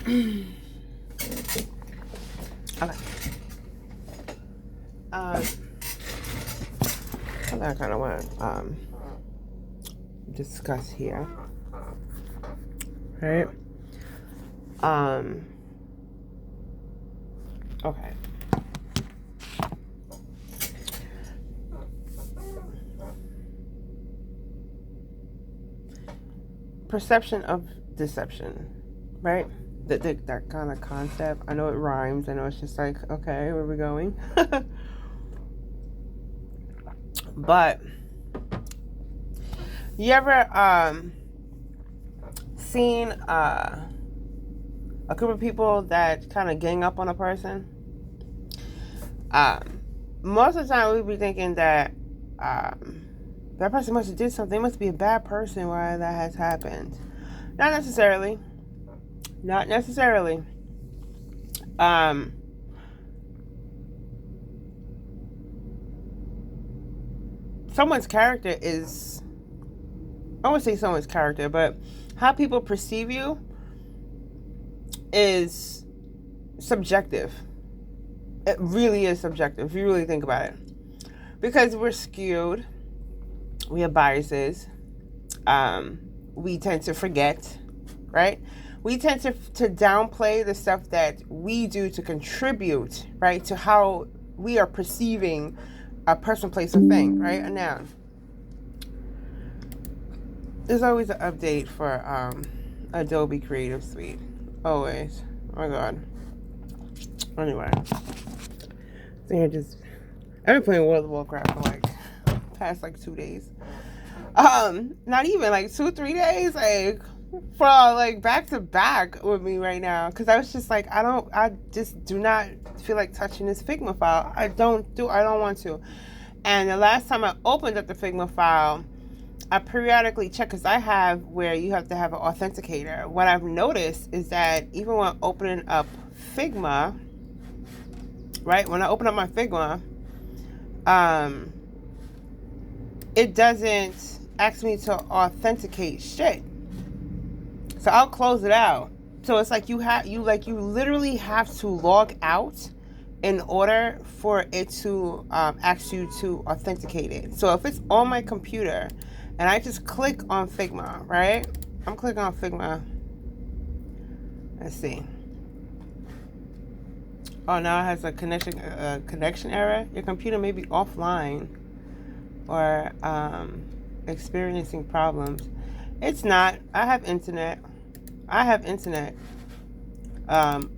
Okay. Something I kind of want to discuss here. Right? Okay. Perception of deception, right? That kind of concept. I know it rhymes. I know it's just like, okay, where are we going? But you ever seen a group of people that kind of gang up on a person? Most of the time we be thinking that that person must have did something. They must be a bad person why that has happened. Not necessarily. Not necessarily. Someone's character is, I won't say someone's character, but how people perceive you is subjective. It really is subjective if you really think about it. Because we're skewed. We have biases. We tend to forget, right? We tend to downplay the stuff that we do to contribute, right, to how we are perceiving a person, place, or thing, right? A noun. There's always an update for Adobe Creative Suite. Always. Oh my god. Anyway. So I've been playing World of Warcraft for like past like 2 days. Not even like 2-3 days, like for like back to back with me right now, because I was just like, I just do not feel like touching this Figma file. I don't want to. And the last time I opened up the Figma file, I periodically check, because I have where you have to have an authenticator. What I've noticed is that even when opening up Figma, right, when I open up my Figma, it doesn't ask me to authenticate shit. So I'll close it out. So it's like you literally have to log out in order for it to ask you to authenticate it. So if it's on my computer and I just click on Figma, right? I'm clicking on Figma. Let's see. Oh, now it has a connection error. Your computer may be offline or experiencing problems. It's not. I have internet. I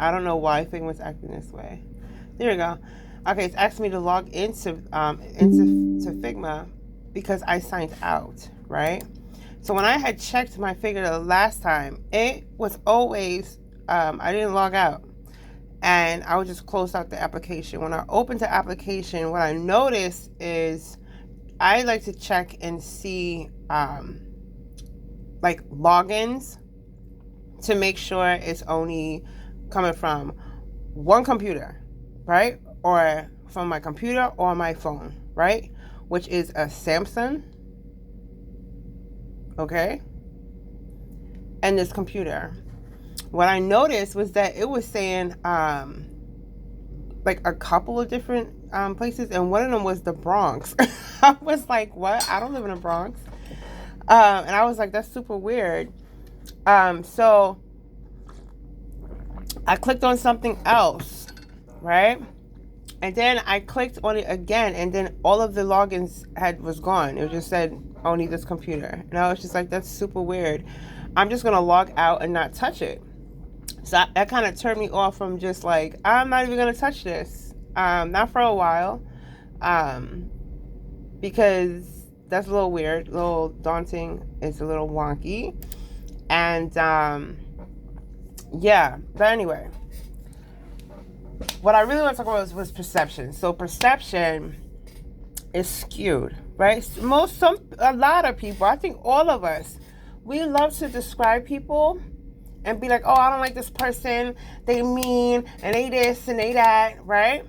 don't know why Figma's acting this way. There we go. Okay, it's asking me to log into Figma because I signed out, right? So when I had checked my Figma the last time, it was always I didn't log out, and I would just close out the application. When I opened the application, what I noticed is I like to check and see like logins to make sure it's only coming from one computer, right? Or from my computer or my phone, right? Which is a Samsung, okay? And this computer. What I noticed was that it was saying like a couple of different places, and one of them was the Bronx. I was like, what? I don't live in the Bronx. And I was like, that's super weird. So I clicked on something else, right? And then I clicked on it again, and then all of the logins was gone. It just said only this computer. And I was just like, that's super weird. I'm just gonna log out and not touch it. So that kind of turned me off from just like, I'm not even gonna touch this. Not for a while. Because that's a little weird, a little daunting. It's a little wonky. And yeah, but anyway, what I really want to talk about was perception. So perception is skewed, right? A lot of people, I think all of us, we love to describe people and be like, oh, I don't like this person, they mean, and they this and they that, right?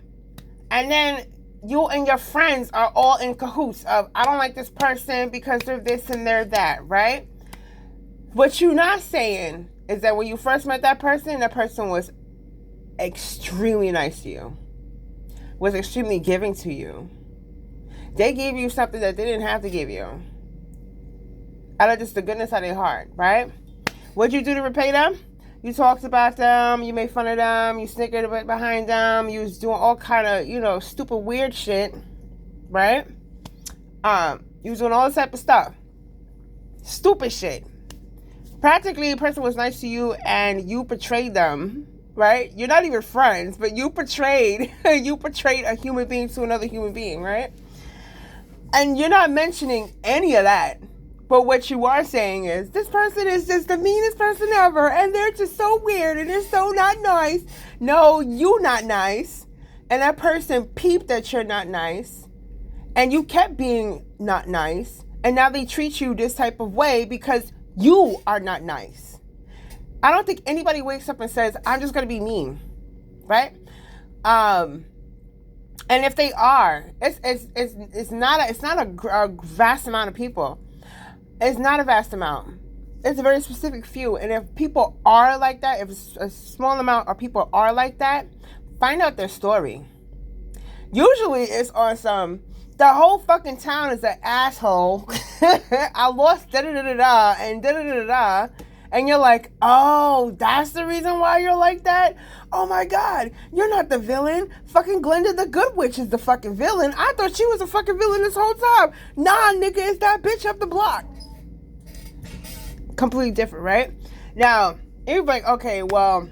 And then you and your friends are all in cahoots of, I don't like this person because they're this and they're that, right? What you're not saying is that when you first met that person was extremely nice to you, was extremely giving to you. They gave you something that they didn't have to give you, out of just the goodness of their heart, right? What'd you do to repay them? You talked about them, you made fun of them, you snickered behind them, you was doing all kind of, stupid, weird shit, right? You was doing all this type of stuff. Stupid shit. Practically, a person was nice to you and you betrayed them, right? You're not even friends, but you betrayed a human being to another human being, right? And you're not mentioning any of that. But what you are saying is, this person is just the meanest person ever, and they're just so weird, and they're so not nice. No, you not nice. And that person peeped that you're not nice, and you kept being not nice, and now they treat you this type of way because you are not nice. I don't think anybody wakes up and says, I'm just going to be mean, right? And if they are, it's not a vast amount of people. It's not a vast amount. It's a very specific few. And if people are like that, if a small amount of people are like that, find out their story. Usually it's on some, the whole fucking town is an asshole. I lost da-da-da-da-da and da-da-da-da-da. And you're like, oh, that's the reason why you're like that? Oh my God, you're not the villain. Fucking Glenda the Good Witch is the fucking villain. I thought she was a fucking villain this whole time. Nah, nigga, it's that bitch up the block. Completely different, right? Now, everybody's like, okay, well,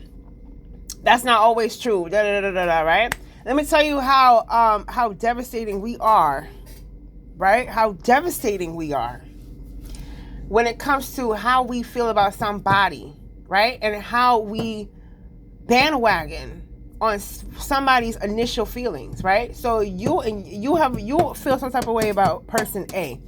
that's not always true, da-da-da-da-da, right? Let me tell you how devastating we are, right? How devastating we are when it comes to how we feel about somebody, right? And how we bandwagon on somebody's initial feelings, right? So you feel some type of way about person A.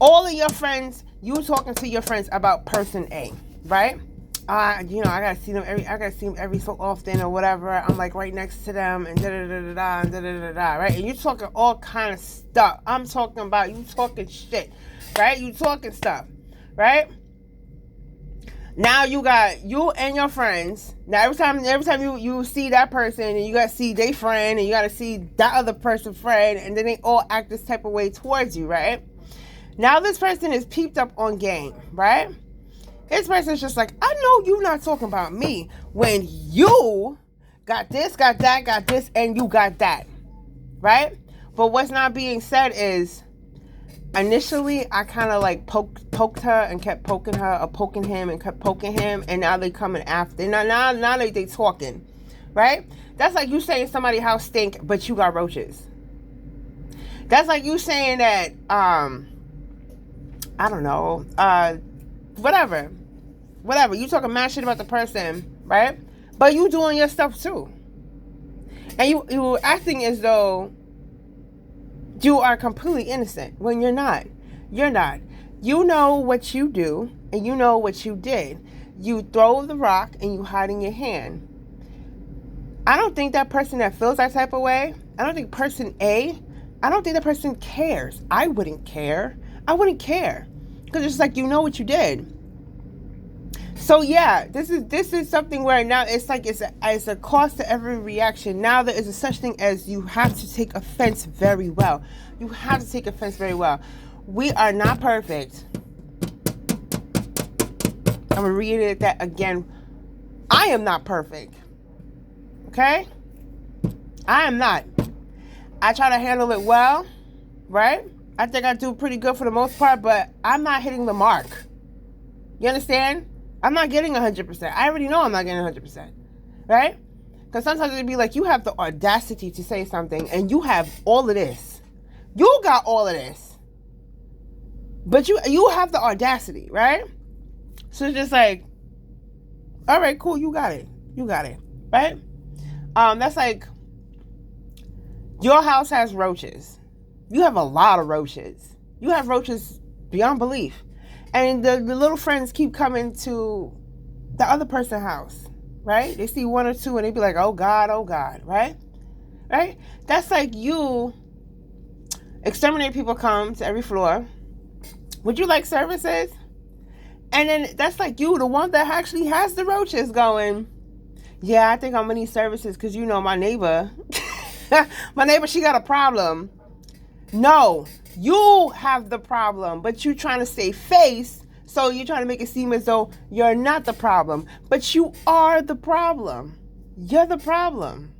All of your friends, you talking to your friends about person A, right? I gotta see them every so often or whatever. I'm like right next to them and da-da-da-da-da and da-da-da-da, right? And you talking all kind of stuff. I'm talking about you talking shit, right? You talking stuff, right? Now you got you and your friends. Now every time you see that person and you gotta see their friend and you gotta see that other person's friend, and then they all act this type of way towards you, right? Now this person is peeped up on game, right? This person's just like, I know you not talking about me when you got this, got that, got this, and you got that, right? But what's not being said is, initially I kind of like poked her and kept poking her, or poking him and kept poking him, and now they coming after. Now they talking, right? That's like you saying somebody's house stink, but you got roaches. That's like you saying that, I don't know, whatever. You talking mad shit about the person, right? But you doing your stuff too. And you acting as though you are completely innocent when you're not. You're not. You know what you do and you know what you did. You throw the rock and you hide in your hand. I don't think that person that feels that type of way, I don't think person A, I don't think that person cares. I wouldn't care. Because it's like, you know what you did. So yeah, this is something where now it's like it's a cost to every reaction. Now there is a such thing as you have to take offense very well. You have to take offense very well. We are not perfect. I'm going to reiterate that again. I am not perfect. Okay? I am not. I try to handle it well, right? I think I do pretty good for the most part, but I'm not hitting the mark. You understand? I'm not getting 100%. I already know I'm not getting 100%, right? Because sometimes it'd be like, you have the audacity to say something, and you have all of this. You got all of this. But you have the audacity, right? So it's just like, all right, cool, you got it, right? That's like, your house has roaches. You have a lot of roaches. You have roaches beyond belief. And the little friends keep coming to the other person's house, right? They see one or two and they be like, oh God, right? Right? That's like you, exterminate people come to every floor. Would you like services? And then that's like you, the one that actually has the roaches, going, yeah, I think I'm gonna need services because my neighbor, my neighbor, she got a problem. No, you have the problem, but you trying to save face. So you're trying to make it seem as though you're not the problem, but you are the problem. You're the problem.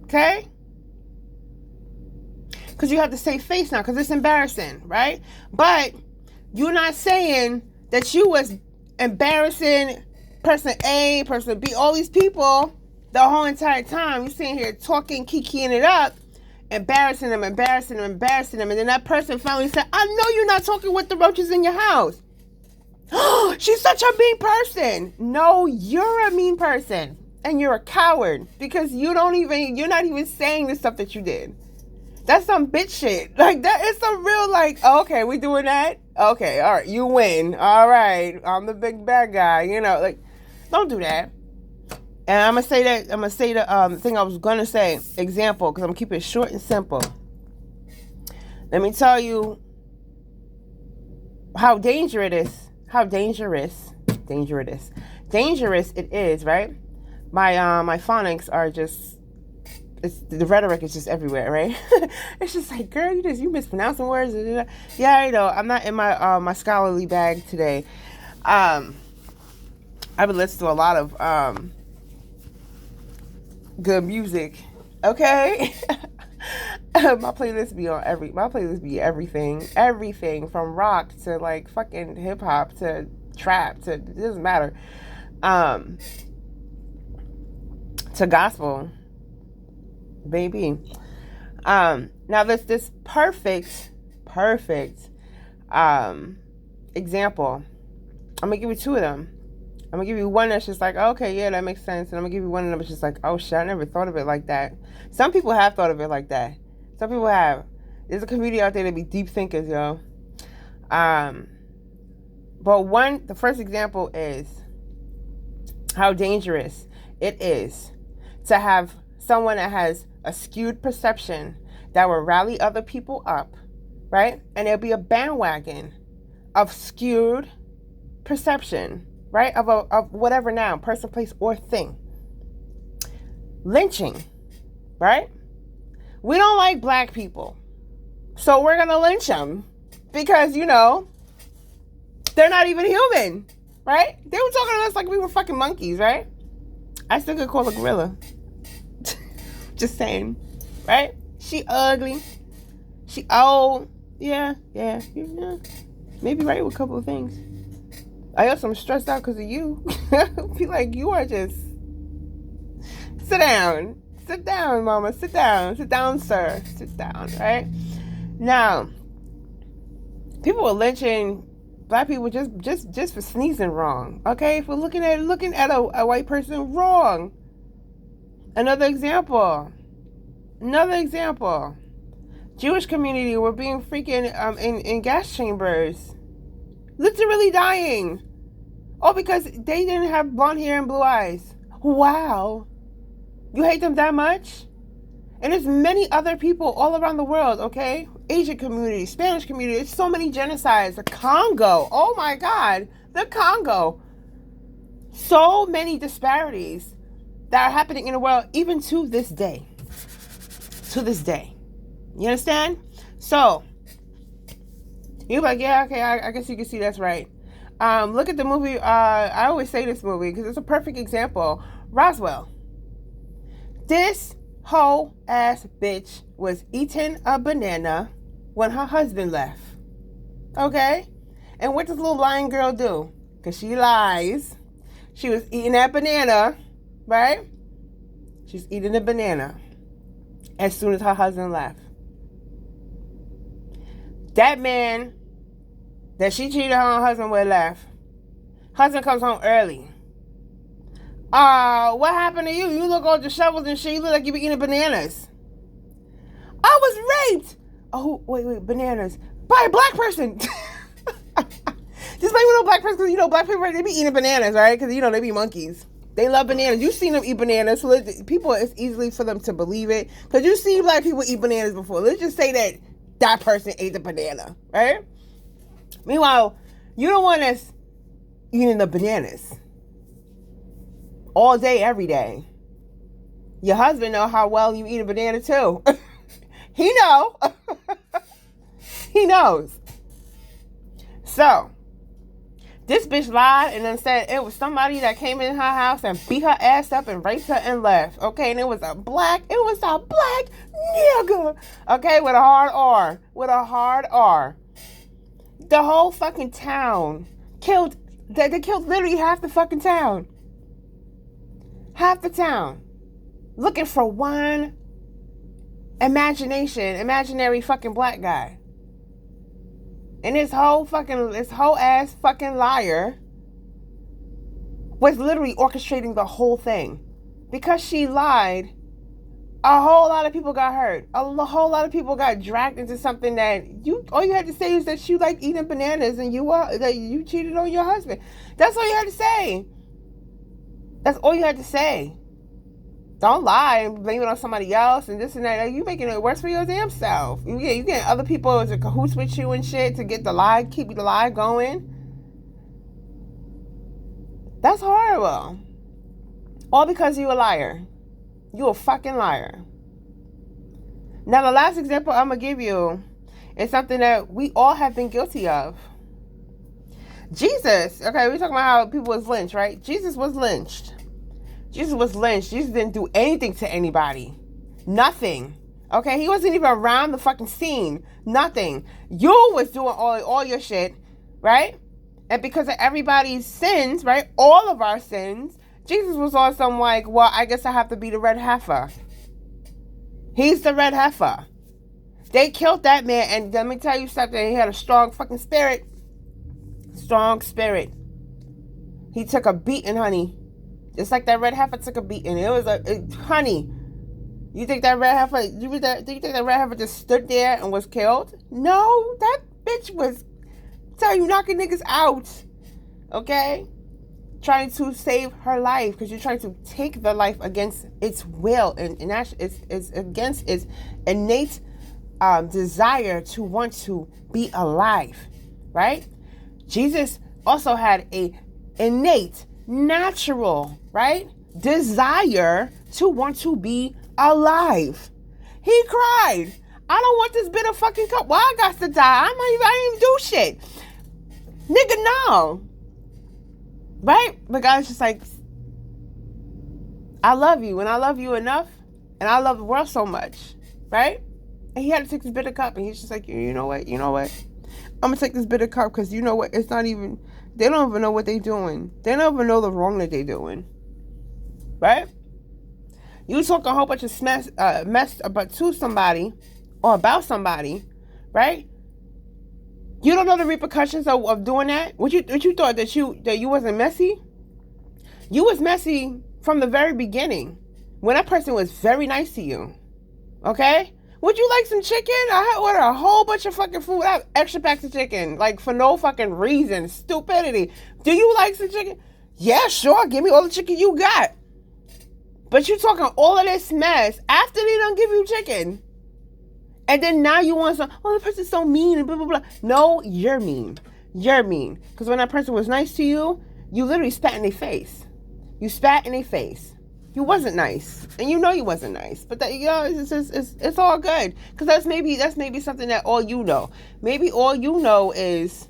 Okay? Because you have to save face now, because it's embarrassing, right? But you're not saying that you was embarrassing person A, person B, all these people the whole entire time. You're sitting here talking, kikiing it up, embarrassing them, and then that person finally said, I know you're not talking with the roaches in your house. She's such a mean person. No, you're a mean person. And you're a coward because you're not even saying the stuff that you did. That's some bitch shit. Like, that is some real, like, oh, okay, we doing that? Okay, all right, you win. All right, I'm the big bad guy. Like, don't do that. And I'm going to say the thing I was going to say, example, because I'm going to keep it short and simple. Let me tell you how dangerous it is, right? My phonics are just, the rhetoric is just everywhere, right? It's just like, girl, you mispronouncing words. Yeah, I know. I'm not in my my scholarly bag today. I've been listening to a lot of good music. Okay. My playlist be everything from rock to like fucking hip hop to trap to, it doesn't matter, to gospel, baby. Now there's this perfect example. I'm gonna give you two of them. I'm gonna give you one that's just like, okay, yeah, that makes sense, and I'm gonna give you one that's just like, oh shit, I never thought of it like that. Some people have thought of it like that. Some people have. There's a community out there that be deep thinkers, yo. But the first example is how dangerous it is to have someone that has a skewed perception that will rally other people up, right? And there'll be a bandwagon of skewed perception, right? Of whatever noun, person, place, or thing. Lynching, right? We don't like black people, so we're gonna lynch them because, they're not even human, right? They were talking to us like we were fucking monkeys, right? I still could call a gorilla. Just saying, right? She ugly. She old. Yeah. Maybe right with a couple of things. I also am stressed out because of you. Feel like you are just... Sit down. Sit down, mama. Sit down. Sit down, sir. Sit down, right? Now, people are lynching black people just for sneezing wrong. Okay? For looking at a white person wrong. Another example. Jewish community were being freaking in gas chambers. Literally dying. All because they didn't have blonde hair and blue eyes. Wow. You hate them that much? And there's many other people all around the world, okay? Asian community, Spanish community. There's so many genocides. The Congo. Oh my God. The Congo. So many disparities that are happening in the world, even to this day. You understand? So, you're like, yeah, okay, I guess you can see that's right. Look at the movie. I always say this movie because it's a perfect example. Roswell. This whole ass bitch was eating a banana when her husband left. Okay? And what does little lying girl do? Because she lies. She was eating that banana, right? She's eating the banana as soon as her husband left. That man that she cheated on her husband with left. Husband comes home early. What happened to you? You look all disheveled and shit. You look like you be eating bananas. I was raped. Oh, wait, bananas. By a black person. Just like with a black person, because, black people, right, they be eating bananas, right? Because, they be monkeys. They love bananas. You've seen them eat bananas. So people, it's easily for them to believe it. Because you've seen black people eat bananas before. Let's just say that person ate the banana, right? Meanwhile, you the one that's eating the bananas all day, every day. Your husband know how well you eat a banana too. He know. He knows. So, this bitch lied and then said it was somebody that came in her house and beat her ass up and raped her and left. Okay, and it was a black nigga. Okay, with a hard R. With a hard R. The whole fucking town killed. They killed literally half the fucking town. Half the town. Looking for one imaginary fucking black guy. And this whole ass fucking liar was literally orchestrating the whole thing. Because she lied, a whole lot of people got hurt. A whole lot of people got dragged into something that all you had to say is that you like eating bananas and that you cheated on your husband. That's all you had to say. That's all you had to say. Don't lie and blame it on somebody else and this and that. You making it worse for your damn self. You get other people to cahoots with you and shit to get the lie, keep the lie going. That's horrible. All because you a liar. You a fucking liar. Now the last example I'm gonna give you is something that we all have been guilty of. Jesus, okay, we're talking about how people was lynched, right? Jesus was lynched. Jesus didn't do anything to anybody. Nothing. Okay? He wasn't even around the fucking scene. Nothing. You was doing all your shit, right? And because of everybody's sins, right? All of our sins, Jesus was on some like, well, I guess I have to be the red heifer. He's the red heifer. They killed that man, and let me tell you something. He had a strong fucking spirit. Strong spirit. He took a beating, honey. Just like that red heifer took a beating. It was honey. You think that red heifer? Do you think that red heifer just stood there and was killed? No, that bitch was, tell you, knocking niggas out. Okay, trying to save her life because you're trying to take the life against its will and actually it's against its innate desire to want to be alive, right? Jesus also had a innate, natural, right, desire to want to be alive. He cried, I don't want this bitter fucking cup. Why I got to die? I didn't even do shit. Nigga, no. Right? But God's just like, I love you, and I love you enough, and I love the world so much, right? And he had to take this bitter cup, and he's just like, you know what? I'm going to take this bitter cup because you know what? It's not even, they don't even know what they're doing. They don't even know the wrong that they're doing. Right? You talk a whole bunch of mess about to somebody or about somebody, right? You don't know the repercussions of doing that. What you thought that you wasn't messy? You was messy from the very beginning when that person was very nice to you. Okay? Would you like some chicken? I ordered a whole bunch of fucking food. I have extra packs of chicken, like for no fucking reason. Stupidity. Do you like some chicken? Yeah, sure. Give me all the chicken you got. But you talking all of this mess after they don't give you chicken. And then now you want some, oh, the person's so mean and blah, blah, blah. No, you're mean. You're mean. Because when that person was nice to you, you literally spat in their face. You spat in their face. You wasn't nice. And you know you wasn't nice. But that, it's all good. Because that's maybe something that all you know. Maybe all you know is,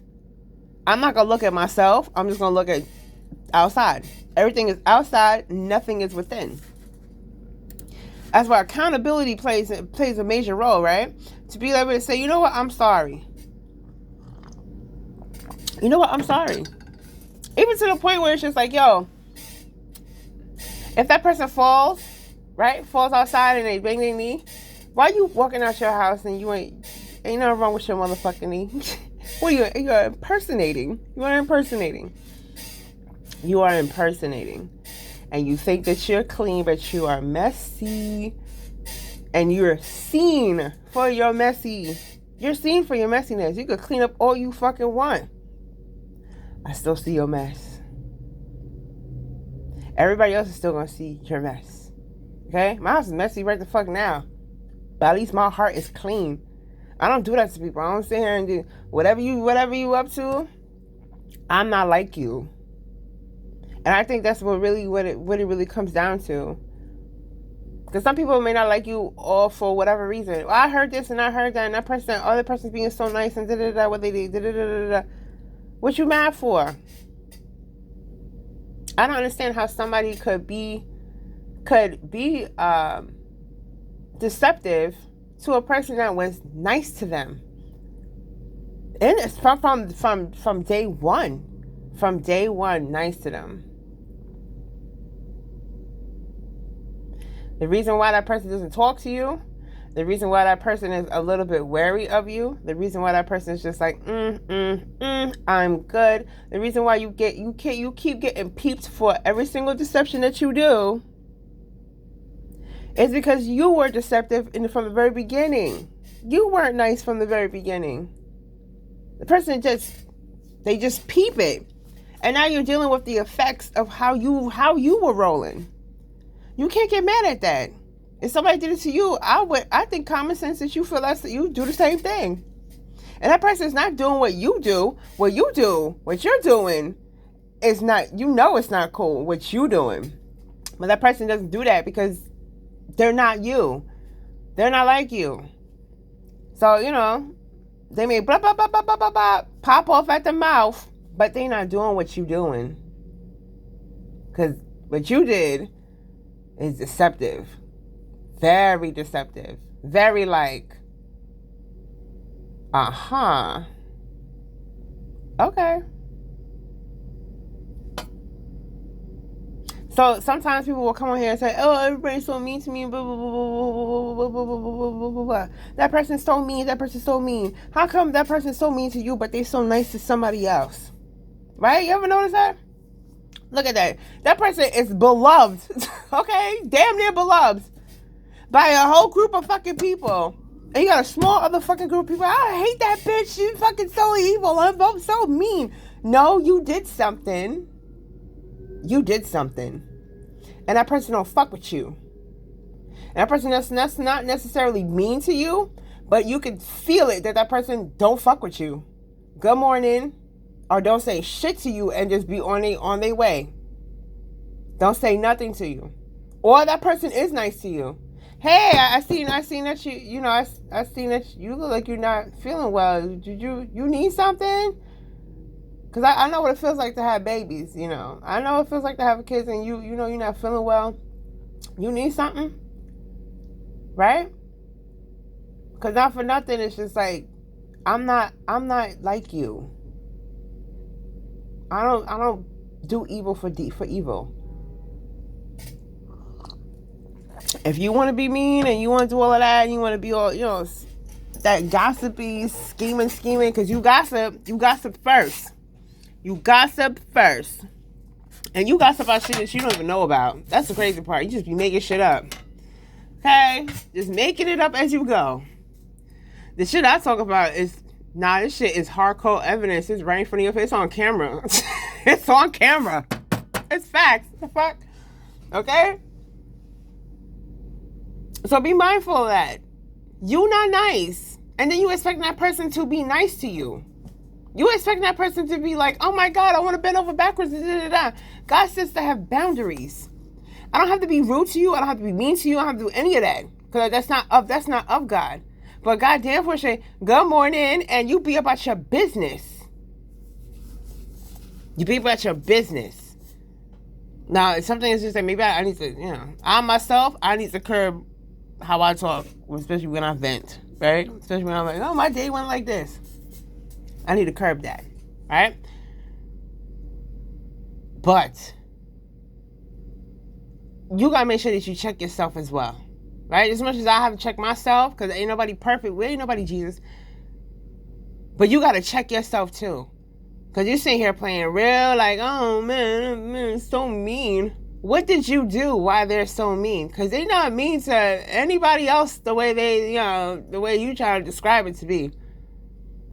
I'm not going to look at myself. I'm just going to look at outside. Everything is outside. Nothing is within. That's why accountability plays a major role, right? To be able to say, you know what, I'm sorry. You know what, I'm sorry. Even to the point where it's just like, yo, if that person falls, right, falls outside and they bang their knee, why you walking out your house and you ain't nothing wrong with your motherfucking knee? What are you? You're impersonating. You are impersonating. You are impersonating. And you think that you're clean, but you are messy. And you're seen for your messy. You're seen for your messiness. You could clean up all you fucking want. I still see your mess. Everybody else is still going to see your mess. Okay? My house is messy right the fuck now. But at least my heart is clean. I don't do that to people. I don't sit here and do whatever you up to. I'm not like you. And I think that's what it really comes down to. Because some people may not like you all for whatever reason. Well, I heard this and I heard that, and other person's being so nice and da-da-da, what they did, da-da-da-da-da. What you mad for? I don't understand how somebody could be deceptive to a person that was nice to them. And it's from day one. From day one, nice to them. The reason why that person doesn't talk to you, the reason why that person is a little bit wary of you, the reason why that person is just like, I'm good. The reason why you keep getting peeped for every single deception that you do is because you were deceptive from the very beginning. You weren't nice from the very beginning. The person they just peep it. And now you're dealing with the effects of how you were rolling. You can't get mad at that. If somebody did it to you, I think common sense that you feel that you do the same thing. And that person is not doing what you do. What you're doing is not, it's not cool what you doing. But that person doesn't do that because they're not you. They're not like you. So, they may blah, blah, blah, blah, blah, blah, blah, pop off at the mouth, but they're not doing what you doing. Because what you did is deceptive. Very deceptive. Very like, okay. So sometimes people will come on here and say, oh, everybody's so mean to me, blah, blah, blah, blah, blah, blah, blah, blah, blah, blah. That person's so mean, that person's so mean. How come that person's so mean to you, but they're so nice to somebody else? Right? You ever notice that? Look at that. That person is beloved. Okay? Damn near beloved. By a whole group of fucking people. And you got a small other fucking group of people. I hate that bitch. She's fucking so evil. I'm so mean. No, you did something. You did something. And that person don't fuck with you. And that person that's not necessarily mean to you, but you can feel it that person don't fuck with you. Good morning. Or don't say shit to you and just be on their way. Don't say nothing to you. Or that person is nice to you. Hey, I seen that I seen that you look like you're not feeling well. Did you need something? Because I know what it feels like to have babies, I know what it feels like to have kids and you're not feeling well. You need something? Right? Because not for nothing, it's just like, I'm not like you. I don't do evil for evil. If you want to be mean and you want to do all of that and you want to be all, that gossipy, scheming, because you gossip first. You gossip first. And you gossip about shit that you don't even know about. That's the crazy part. You just be making shit up. Okay? Just making it up as you go. The shit I talk about is, this shit is hardcore evidence. It's right in front of your face. It's on camera. It's on camera. It's facts. The fuck? Okay? So be mindful of that. You not nice. And then you expect that person to be nice to you. You expect that person to be like, oh my God, I want to bend over backwards. God says to have boundaries. I don't have to be rude to you. I don't have to be mean to you. I don't have to do any of that. Because that's not of God. But God damn for say, good morning, and you be about your business. You be about your business. Now, if something is just like, maybe I need to, I need to curb how I talk, especially when I vent, right? Especially when I'm like, oh, my day went like this. I need to curb that, right? But you gotta make sure that you check yourself as well, right? As much as I have to check myself, because ain't nobody perfect, we ain't nobody Jesus. But you gotta check yourself too, because you're sitting here playing real, like, oh man, so mean. What did you do? Why they're so mean? Because they're not mean to anybody else the way the way you try to describe it to be.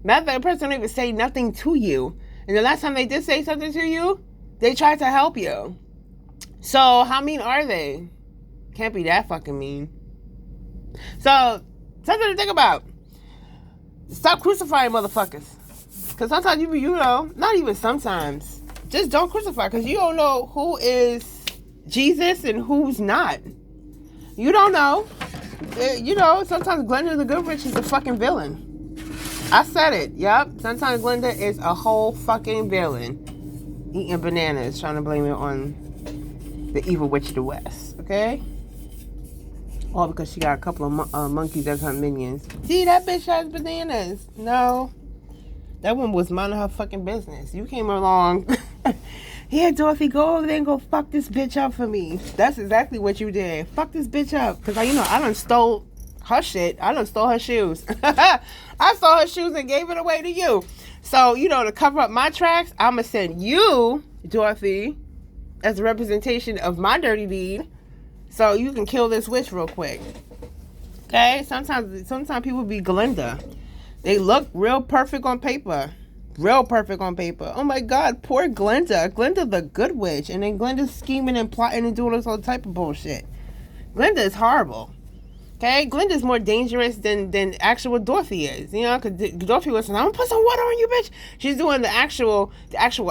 Matter of fact, the person don't even say nothing to you. And the last time they did say something to you, they tried to help you. So, how mean are they? Can't be that fucking mean. So, something to think about. Stop crucifying motherfuckers. Because sometimes not even sometimes. Just don't crucify, because you don't know who is Jesus and who's not. You don't know. You know, sometimes Glenda the Good Witch is a fucking villain. I said it. Yep. Sometimes Glenda is a whole fucking villain. Eating bananas, trying to blame it on the evil witch of the West. Okay? All because she got a couple of monkeys as her minions. See, that bitch has bananas. No. That one was minding her fucking business. You came along. Here, Dorothy, go over there and go fuck this bitch up for me. That's exactly what you did. Fuck this bitch up. Because, I done stole her shit. I done stole her shoes. I stole her shoes and gave it away to you. So, to cover up my tracks, I'm going to send you, Dorothy, as a representation of my dirty deed. So you can kill this witch real quick. Okay? Sometimes people be Glenda. They look real perfect on paper. Real perfect on paper. Oh my God, poor Glenda. Glenda the Good Witch. And then Glenda's scheming and plotting and doing this all type of bullshit. Glenda is horrible. Okay? Glenda's more dangerous than actual Dorothy is. Because Dorothy was saying, I'm going to put some water on you, bitch. She's doing the actual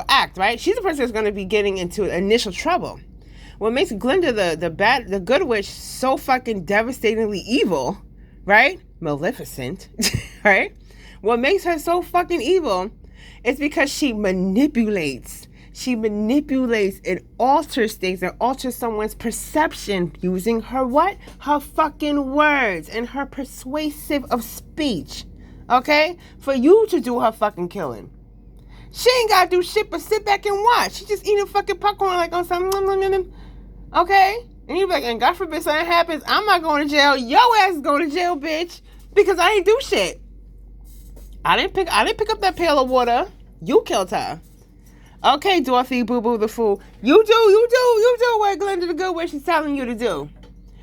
act, right? She's the person that's going to be getting into initial trouble. What makes Glenda the Good Witch so fucking devastatingly evil, right? Maleficent, right? What makes her so fucking evil is because she manipulates. She manipulates and alters things and alters someone's perception using her what? Her fucking words and her persuasive of speech. Okay? For you to do her fucking killing. She ain't gotta do shit but sit back and watch. She just eating fucking popcorn like on something. Okay? And you be like, and God forbid something happens, I'm not going to jail. Your ass is going to jail, bitch. Because I ain't do shit. I didn't pick up that pail of water. You killed her. Okay, Dorothy, boo-boo the fool. You do what Glenda the Good Witch is telling you to do.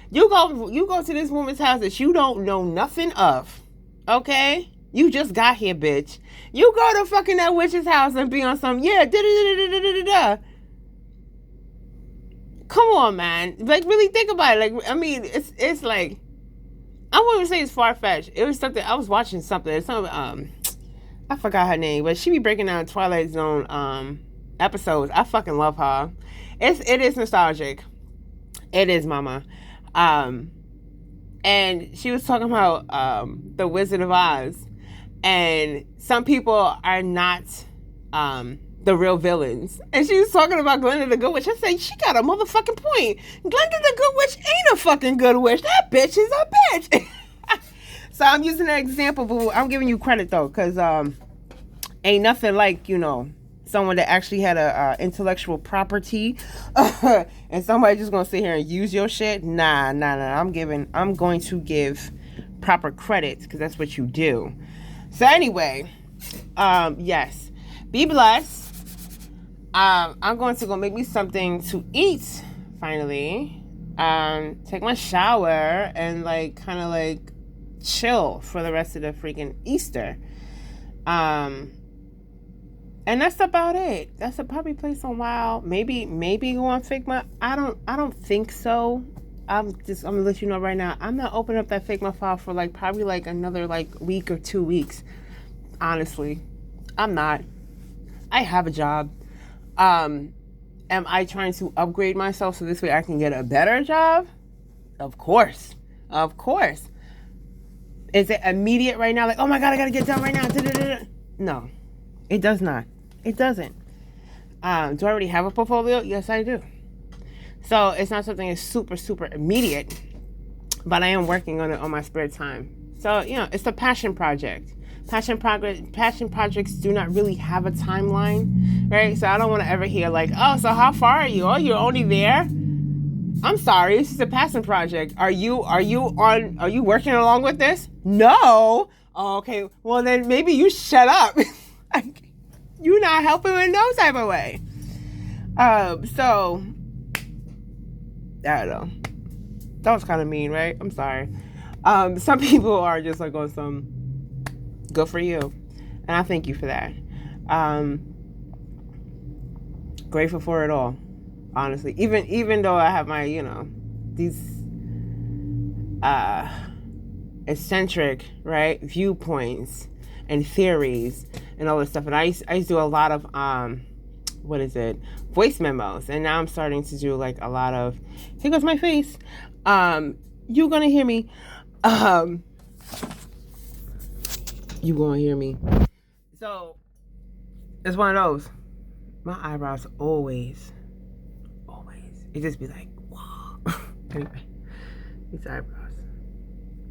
You go to this woman's house that you don't know nothing of. Okay? You just got here, bitch. You go to fucking that witch's house and be on some, da-da-da-da-da-da-da. Come on, man. Like, really think about it. Like, it's like, I wouldn't say it's far-fetched. It was something, I was watching something. I forgot her name, but she be breaking down Twilight Zone episodes. I fucking love her. It is nostalgic. It is, mama. And she was talking about the Wizard of Oz. And some people are not the real villains. And she was talking about Glenda the Good Witch. I said, she got a motherfucking point. Glenda the Good Witch ain't a fucking good witch. That bitch is a bitch. So I'm using that example, but I'm giving you credit though, because ain't nothing like, someone that actually had a intellectual property and somebody just gonna sit here and use your shit. Nah. I'm going to give proper credit because that's what you do. So anyway, yes, be blessed. I'm going to go make me something to eat finally. Take my shower and kind of chill for the rest of the freaking Easter. And that's about it. That's a probably play some while. Maybe go on Figma. I don't think so. I'm gonna let you know right now. I'm not opening up that Figma file for probably another week or 2 weeks. Honestly, I'm not. I have a job. Am I trying to upgrade myself so this way I can get a better job? Of course. Is it immediate right now? Oh my God, I gotta get done right now. No, it does not. It doesn't. Do I already have a portfolio? Yes, I do. So it's not something that's super, super immediate, but I am working on it on my spare time. So, it's a passion project. Passion projects do not really have a timeline, right? So I don't want to ever hear oh, so how far are you? Oh, you're only there? I'm sorry, this is a passion project. Are you working along with this? No. Oh, okay. Well, then maybe you shut up. You're not helping in no type of way. So I don't know. That was kind of mean, right? I'm sorry. Some people are just on some good for you. And I thank you for that. Grateful for it all. Honestly. Even though I have my, these eccentric, right, viewpoints and theories and all this stuff. And I used to do a lot of what is it, voice memos. And now I'm starting to do like a lot of, here goes my face. You're gonna hear me. You gonna hear me. So it's one of those. My eyebrows always, it just be like, whoa. Anyway, these eyebrows.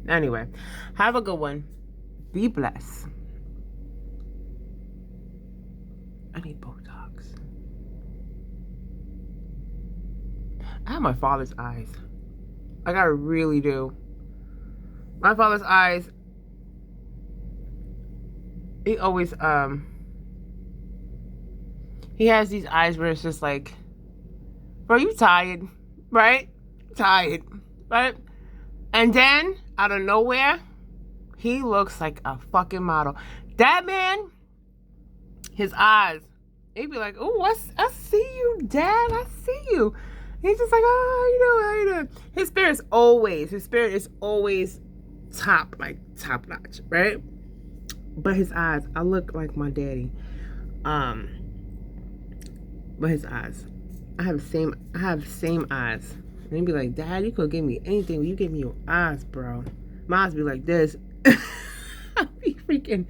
Anyway, have a good one. Be blessed. I need Botox. I have my father's eyes. Like, I really do. My father's eyes, he always, he has these eyes where it's just like, bro, you tired, right? Tired, right? And then, out of nowhere, he looks like a fucking model. That man, his eyes, he'd be like, oh, I see you, Dad, I see you. He's just like, oh, how you doing? His spirit is always top notch, right? But his eyes, I look like my daddy. But his eyes, I have the same eyes. And he'd be like, Dad, you could give me anything, but you give me your eyes, bro. My eyes be like this. I be freaking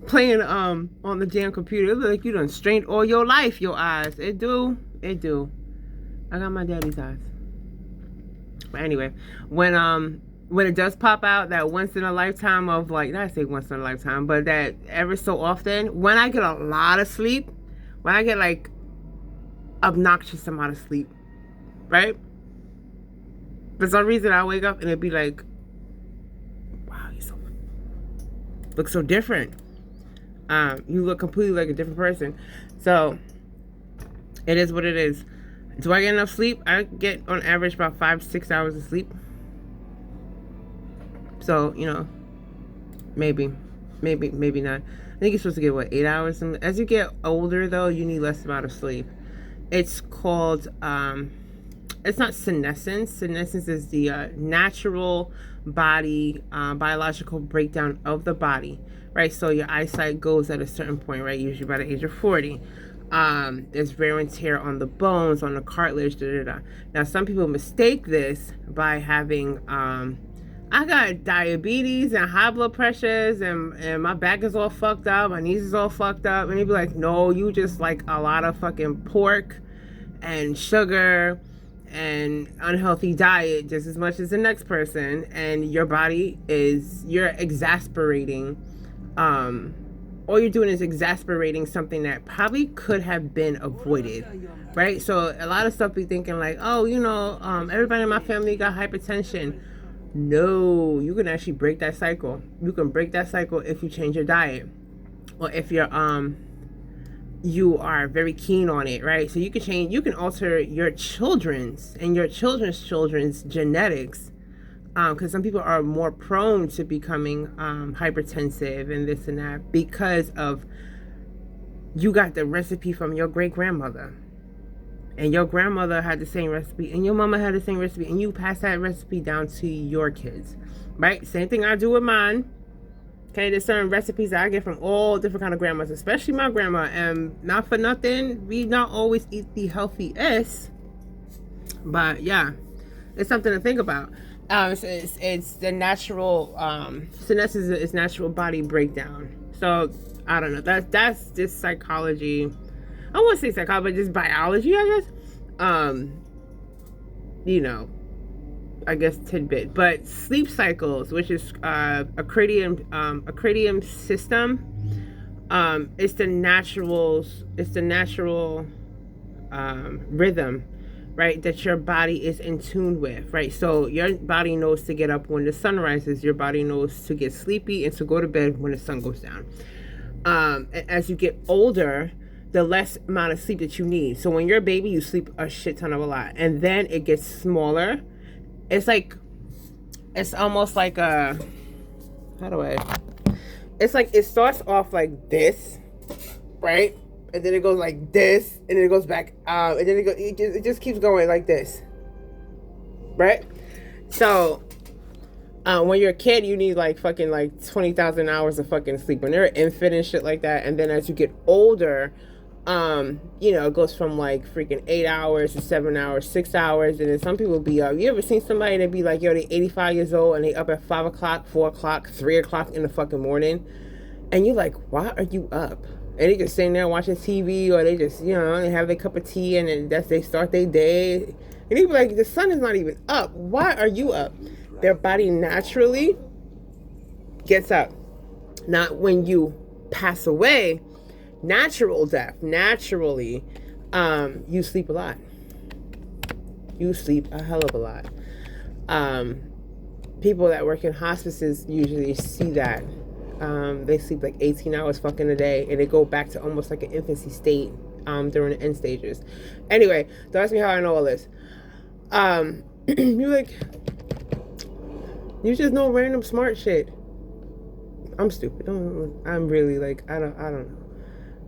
playing on the damn computer. It look like you done strained all your life, your eyes. It do. I got my daddy's eyes. But anyway, when it does pop out, that once in a lifetime of, like, not say once in a lifetime, but that ever so often, when I get a lot of sleep, when I get like obnoxious amount of sleep, right? For some reason I wake up and it'd be like, wow, you look so different. You look completely like a different person. So it is what it is. Do I get enough sleep? I get on average about 5-6 hours of sleep. So, you know, maybe not. I think you're supposed to get, what, 8 hours? And as you get older, though, you need less amount of sleep. It's called, it's not senescence. Senescence is the natural body, biological breakdown of the body, right? So your eyesight goes at a certain point, right? Usually by the age of 40. There's wear and tear on the bones, on the cartilage, Now, some people mistake this by having, I got diabetes and high blood pressures and my back is all fucked up, my knees is all fucked up. And they'd be like, no, you just like a lot of fucking pork and sugar and unhealthy diet just as much as the next person. And your body you're exasperating, all you're doing is exasperating something that probably could have been avoided, right? So a lot of stuff be thinking like, oh, you know, everybody in my family got hypertension. No, you can actually break that cycle. You can break that cycle if you change your diet, or if you're you are very keen on it, right? So you can alter your children's and your children's genetics, because some people are more prone to becoming hypertensive and this and that because of you got the recipe from your great grandmother. And your grandmother had the same recipe, and your mama had the same recipe, and you pass that recipe down to your kids, right? Same thing I do with mine. Okay, there's certain recipes that I get from all different kind of grandmas, especially my grandma. And not for nothing, we not always eat the healthiest, but yeah, it's something to think about. It's the natural, senescence is natural body breakdown. So I don't know. That's just psychology. I won't say psychology, but just biology, I guess. You know, I guess tidbit. But sleep cycles, which is a cranium system, it's the natural rhythm, right, that your body is in tune with, right? So your body knows to get up when the sun rises. Your body knows to get sleepy and to go to bed when the sun goes down. As you get older, the less amount of sleep that you need. So when you're a baby, you sleep a shit ton of a lot. And then it gets smaller. It's almost like it's like it starts off like this, right? And then it goes like this, and then it goes back out, and then it just keeps going like this, right? So when you're a kid, you need like fucking like 20,000 hours of fucking sleep when you're an infant and shit like that. And then as you get older, It goes from like freaking 8 hours to 7 hours, 6 hours, and then some people be up. You ever seen somebody that be like, yo, they 85 years old and they up at 5 o'clock, 4 o'clock, 3 o'clock in the fucking morning, and you're like, why are you up? And they just sitting there watching TV, or they just, they have their cup of tea, and then they start their day, and they be like, the sun is not even up. Why are you up? Their body naturally gets up. Not when you pass away. Natural death, naturally, you sleep a lot. You sleep a hell of a lot. People that work in hospices usually see that. They sleep like 18 hours fucking a day, and they go back to almost like an infancy state during the end stages. Anyway, don't ask me how I know all this. You're like, you just know random smart shit. I'm stupid. I'm really like, I don't know.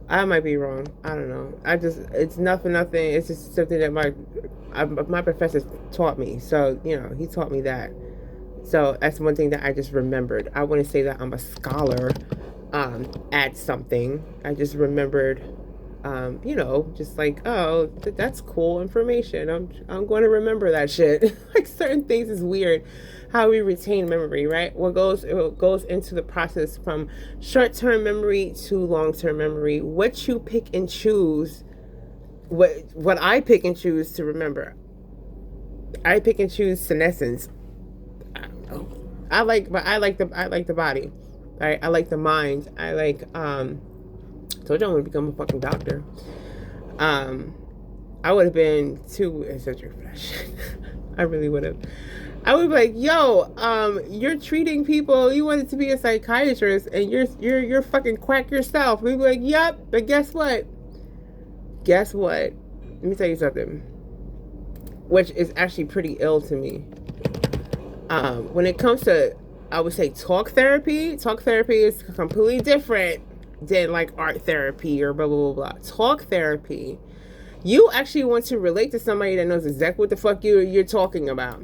I might be wrong. I don't know. It's nothing. It's just something that my professor taught me. So, he taught me that. So that's one thing that I just remembered. I wouldn't say that I'm a scholar at something. I just remembered, just like, oh, that's cool information. I'm going to remember that shit. Like certain things is weird. How we retain memory, right? What goes into the process from short-term memory to long-term memory. What you pick and choose, what I pick and choose to remember. I pick and choose senescence. I don't know. I like the body. Right? I like the mind. I like told you I want to become a fucking doctor. I would have been too eccentric for that shit. I really would have. I would be like, yo, you're treating people. You wanted to be a psychiatrist, and you're fucking quack yourself. We'd be like, yep, but guess what? Guess what? Let me tell you something, which is actually pretty ill to me. When it comes to, I would say talk therapy is completely different than like art therapy or blah, blah, blah, blah. Talk therapy, you actually want to relate to somebody that knows exactly what the fuck you're talking about.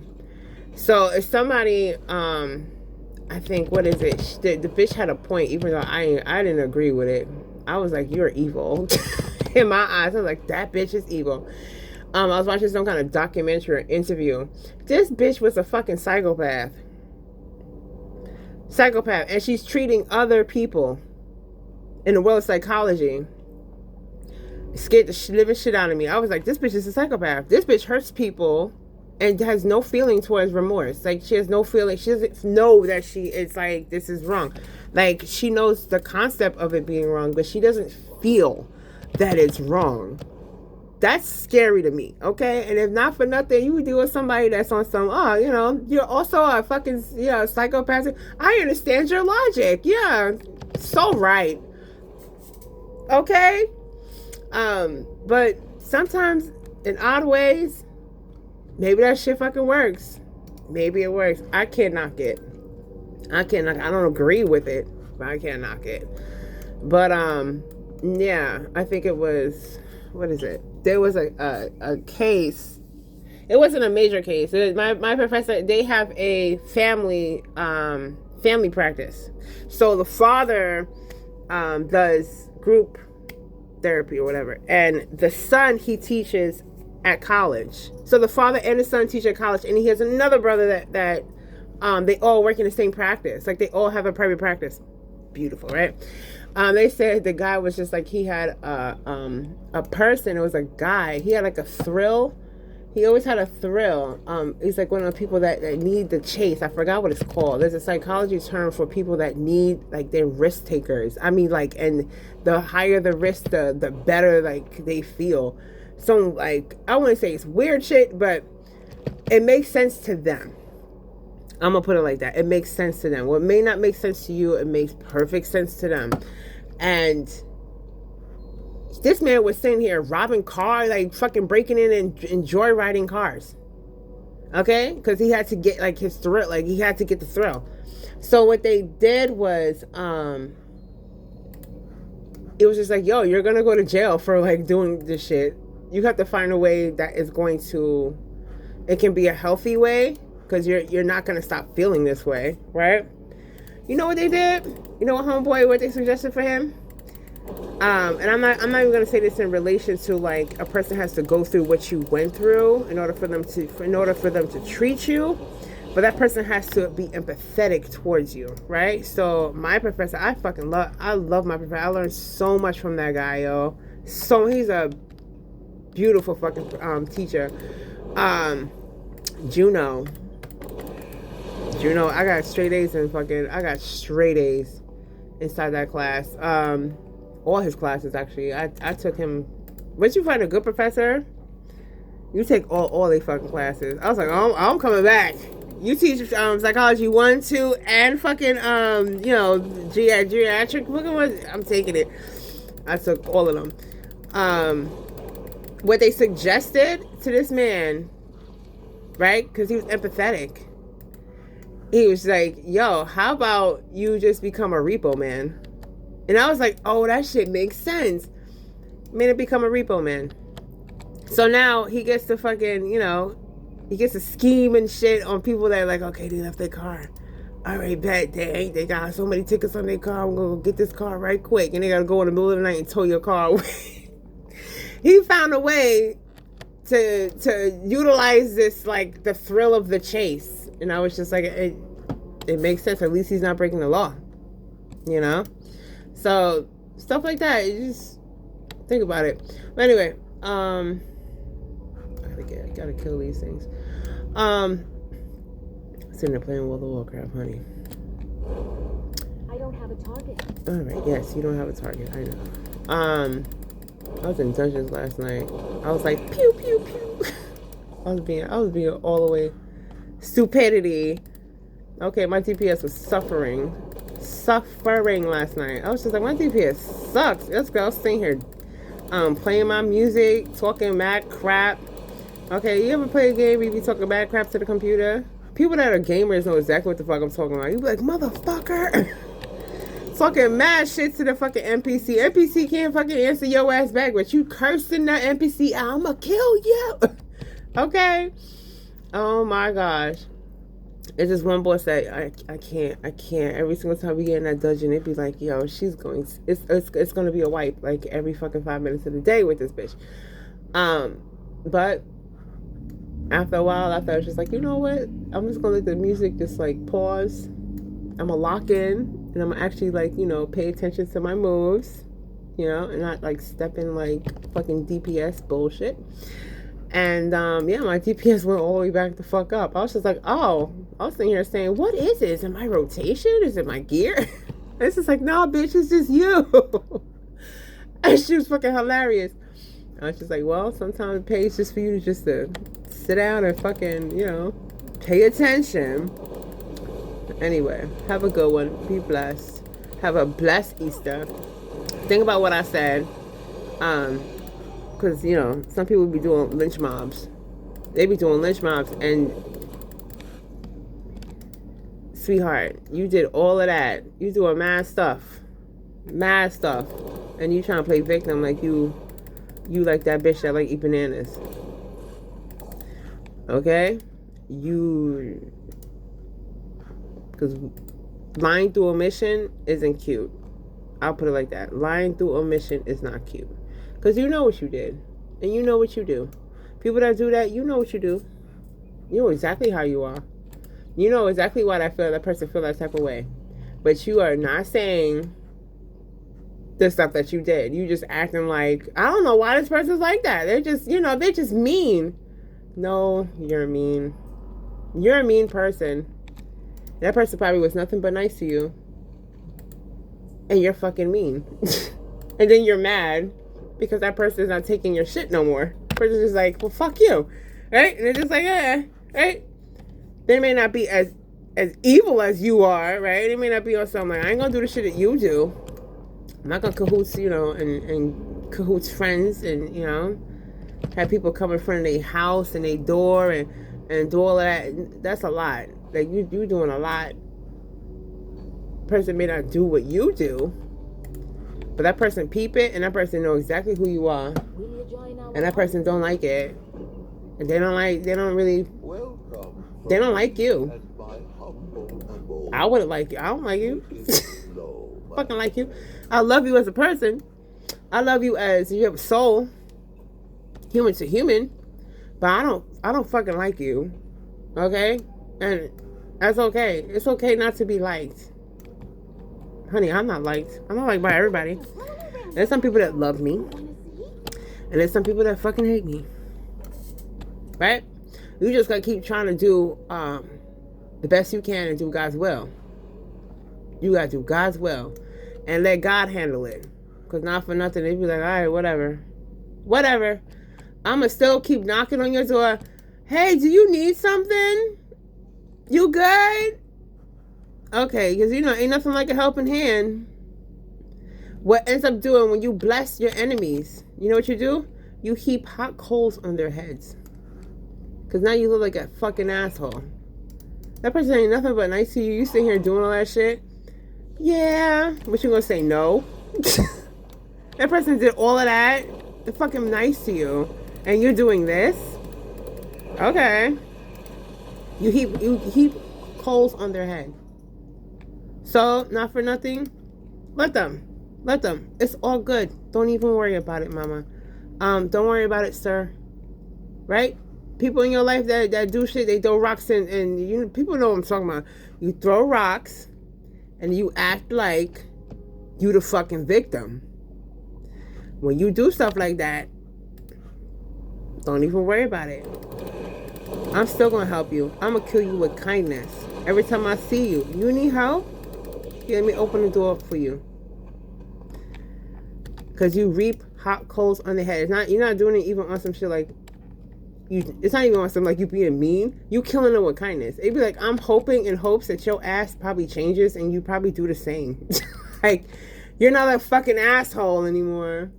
So if somebody, I think, what is it? The bitch had a point, even though I didn't agree with it. I was like, you're evil. In my eyes, I was like, that bitch is evil. I was watching some kind of documentary or interview. This bitch was a fucking psychopath. And she's treating other people in the world of psychology. It scared the living shit out of me. I was like, this bitch is a psychopath. This bitch hurts people and has no feeling towards remorse. Like, she has no feeling. She doesn't know that it's like, this is wrong. Like, she knows the concept of it being wrong, but she doesn't feel that it's wrong. That's scary to me, okay? And if not for nothing, you would deal with somebody that's on some, you're also a fucking, psychopath. I understand your logic. Yeah, so right. Okay? But sometimes, in odd ways, maybe that shit fucking works. Maybe it works. I can't knock it. I don't agree with it, but I can't knock it. But, yeah, I think it was, what is it? There was a case. It wasn't a major case. My professor, they have a family practice. So the father does group therapy or whatever. And the son, he teaches at college. So the father and the son teach at college, and he has another brother that they all work in the same practice. Like, they all have a private practice. Beautiful, right? They said the guy was just like, he had a person. It was a guy. He had like a thrill. He always had a thrill. He's like one of the people that need the chase. I forgot what it's called. There's a psychology term for people that need, like, they're risk takers. I mean, like, and the higher the risk, the better, like, they feel. So, like, I wouldn't say it's weird shit, but it makes sense to them. I'm gonna put it like that. It makes sense to them. What may not make sense to you, it makes perfect sense to them. And this man was sitting here robbing cars, like fucking breaking in and joyriding cars. Okay? Because he had to get like his thrill, like he had to get the thrill. So what they did was, it was just like, yo, you're gonna go to jail for like doing this shit. You have to find a way that is going to, it can be a healthy way, because you're not gonna stop feeling this way, right? You know what they did? You know what they suggested for him? And I'm not even gonna say this in relation to like a person has to go through what you went through in order for them to treat you, but that person has to be empathetic towards you, right? So my professor, I love my professor. I learned so much from that guy, yo. So he's a beautiful fucking teacher. Juno, I got straight A's inside that class. All his classes actually. I took him. Once you find a good professor, you take all their fucking classes. I was like, oh, I'm coming back. You teach psychology 1, 2, and fucking geriatric. I'm taking it. I took all of them. What they suggested to this man, right? Because he was empathetic. He was like, yo, how about you just become a repo man? And I was like, oh, that shit makes sense. Made it become a repo man. So now he gets to fucking, he gets to scheme and shit on people that are like, okay, they left their car. All right, bet. They got so many tickets on their car. I'm going to get this car right quick. And they got to go in the middle of the night and tow your car away. He found a way to utilize this, like, the thrill of the chase. And I was just like, it makes sense. At least he's not breaking the law. So, stuff like that. You just think about it. But anyway, I gotta kill these things. Sitting there playing World of Warcraft, honey. I don't have a target. Alright, yes, you don't have a target. I know. I was in dungeons last night. I was like, pew, pew, pew. I was being all the way stupidity. Okay, my DPS was suffering last night. I was just like, my DPS sucks. Let's go. I was sitting here playing my music, talking mad crap. Okay, you ever play a game where you be talking mad crap to the computer? People that are gamers know exactly what the fuck I'm talking about. You be like, motherfucker. Talking mad shit to the fucking NPC. NPC can't fucking answer your ass back, but you cursing that NPC out. I'ma kill you. Okay? Oh my gosh. It's just one boss that I can't. Every single time we get in that dungeon, it'd be like, yo, it's gonna be a wipe like every fucking 5 minutes of the day with this bitch. But after a while, I was just like, you know what? I'm just gonna let the music just like pause. I'm gonna lock in and I'm gonna actually like, pay attention to my moves, and not like step in like fucking DPS bullshit. And my DPS went all the way back the fuck up. I was just like, oh, I was sitting here saying, what is it? Is it my rotation? Is it my gear? It's just like, no, bitch, it's just you. And she was fucking hilarious. I was just like, well, sometimes it pays just for you to sit down and fucking, pay attention. Anyway, have a good one. Be blessed. Have a blessed Easter. Think about what I said. Because, some people be doing lynch mobs. They be doing lynch mobs. And, sweetheart, you did all of that. You doing mad stuff. And you trying to play victim like you like that bitch that like eat bananas. Okay? Because lying through omission isn't cute. I'll put it like that. Lying through omission is not cute. Because you know what you did. And you know what you do. People that do that, you know what you do. You know exactly how you are. You know exactly why that person feel that type of way. But you are not saying the stuff that you did. You just acting like, I don't know why this person's like that. They're just, they're just mean. No, you're mean. You're a mean person. That person probably was nothing but nice to you. And you're fucking mean. And then you're mad because that person is not taking your shit no more. The person's just like, well, fuck you. Right? And they're just like, yeah. Right? They may not be as evil as you are, right? They may not be on something like, I ain't gonna do the shit that you do. I'm not gonna cahoots, and cahoots friends and, have people come in front of their house and their door and do all of that. That's a lot. Like, you doing a lot. Person may not do what you do, but that person peep it, and that person know exactly who you are, and that person don't like it, and they don't like you. I wouldn't like you. I don't like you. Fucking like you. I love you as a person, I love you as you have a soul, human to human, but I don't fucking like you. Okay? And that's okay. It's okay not to be liked. Honey, I'm not liked. I'm not liked by everybody. There's some people that love me, and there's some people that fucking hate me. Right? You just gotta keep trying to do the best you can and do God's will. You gotta do God's will and let God handle it. Cause not for nothing, they be like, all right, whatever. I'ma still keep knocking on your door. Hey, do you need something? You good? Okay, because ain't nothing like a helping hand. What ends up doing when you bless your enemies, you know what you do? You heap hot coals on their heads. Because now you look like a fucking asshole. That person ain't nothing but nice to you. You sitting here doing all that shit. Yeah. But you gonna say no? That person did all of that. They're fucking nice to you. And you're doing this? Okay. You heap coals on their head. So, not for nothing, let them. It's all good. Don't even worry about it, mama. Don't worry about it, sir. Right? People in your life that do shit, they throw rocks and people know what I'm talking about. You throw rocks and you act like you the fucking victim. When you do stuff like that, don't even worry about it. I'm still gonna help you. I'm gonna kill you with kindness. Every time I see you, you need help? Let me open the door for you. Cause you reap hot coals on the head. You're not doing it even on some shit like it's not even on some like you being mean. You killing them with kindness. It'd be like, I'm hoping in hopes that your ass probably changes and you probably do the same. Like, you're not a fucking asshole anymore.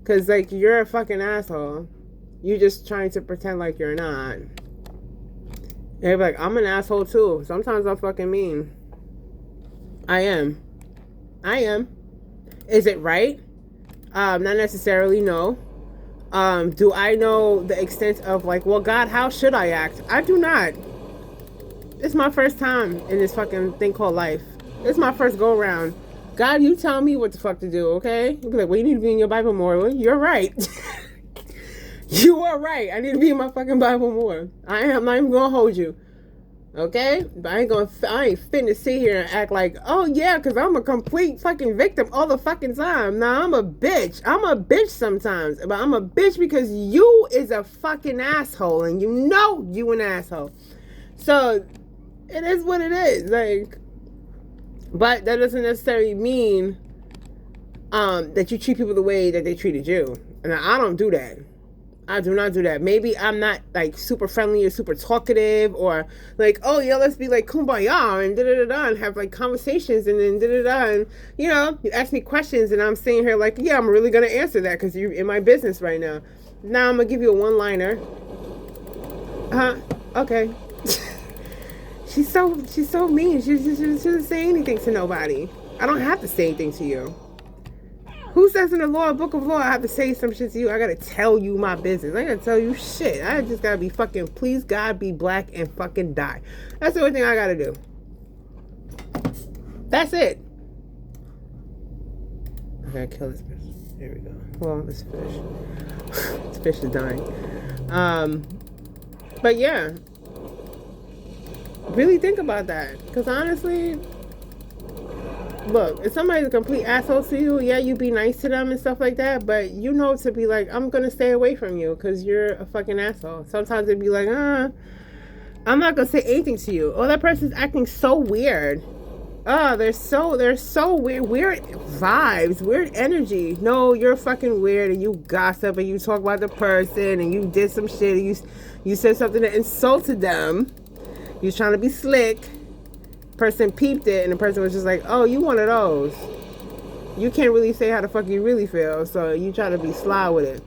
Cause like you're a fucking asshole. You just trying to pretend like you're not. And they'd be like, I'm an asshole too. Sometimes I'm fucking mean. I am. Is it right? Not necessarily, no. Do I know the extent of like, well, God, how should I act? I do not. It's my first time in this fucking thing called life. It's my first go around. God, you tell me what the fuck to do, okay? You'll be like, well, you need to be in your Bible more. Well, you're right. You are right. I need to be in my fucking Bible more. I'm not even gonna hold you. Okay? But I ain't finna to sit here and act like, oh yeah, because I'm a complete fucking victim all the fucking time. Nah, I'm a bitch. I'm a bitch sometimes. But I'm a bitch because you is a fucking asshole. And you know you an asshole. So, it is what it is. Like, but that doesn't necessarily mean that you treat people the way that they treated you. And I don't do that. I do not do that. Maybe I'm not like super friendly or super talkative or like, oh yeah, let's be like kumbaya and da-da-da-da and have like conversations and then da-da-da and you ask me questions and I'm sitting here like, yeah, I'm really gonna answer that because you're in my business right now. Now I'm gonna give you a one-liner. Okay. She's so mean. She doesn't say anything to nobody. I don't have to say anything to you. Who says in the law, book of law, I have to say some shit to you? I gotta tell you my business. I gotta tell you shit. I just gotta be fucking, please God, be black and fucking die. That's the only thing I gotta do. That's it. I gotta kill this fish. There we go. Well, this fish. This fish is dying. But yeah. Really think about that. Because honestly, look, if somebody's a complete asshole to you, yeah, you be nice to them and stuff like that, but you know to be like, I'm gonna stay away from you because you're a fucking asshole. Sometimes it'd be like, I'm not gonna say anything to you. Oh, that person's acting so weird. Oh, they're so weird vibes, weird energy. No, you're fucking weird and you gossip and you talk about the person and you did some shit and you said something that insulted them. You was trying to be slick. Person peeped it and the person was just like, oh, you one of those. You can't really say how the fuck you really feel, so you try to be sly with it.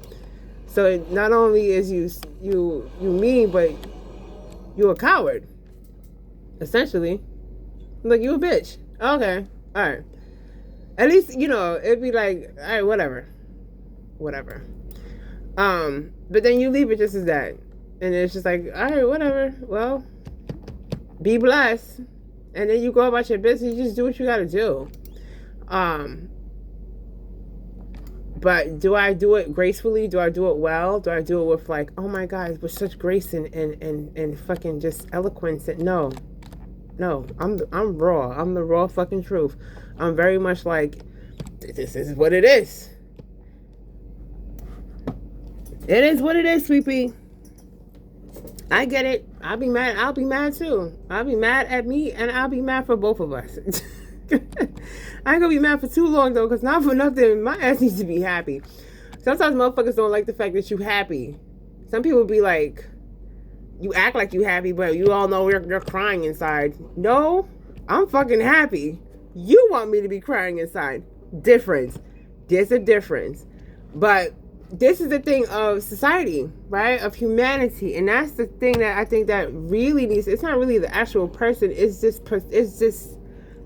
So it not only is you mean, but you a coward. Essentially. Look, you a bitch. Okay. Alright. At least, it'd be like, alright, whatever. But then you leave it just as that. And it's just like, alright, whatever. Well, be blessed. And then you go about your business. You just do what you gotta do. But do I do it gracefully? Do I do it well? Do I do it with like, oh my God, with such grace and fucking just eloquence? No, I'm raw. I'm the raw fucking truth. I'm very much like, this is what it is. It is what it is, sweetie. I get it. I'll be mad. I'll be mad too. I'll be mad at me, and I'll be mad for both of us. I ain't gonna be mad for too long though, because not for nothing, my ass needs to be happy. Sometimes motherfuckers don't like the fact that you happy. Some people be like, you act like you happy, but you all know you're crying inside. No, I'm fucking happy. You want me to be crying inside. Difference. There's a difference. But this is the thing of society, right? Of humanity. And that's the thing that I think that really needs, it's not really the actual person, it's just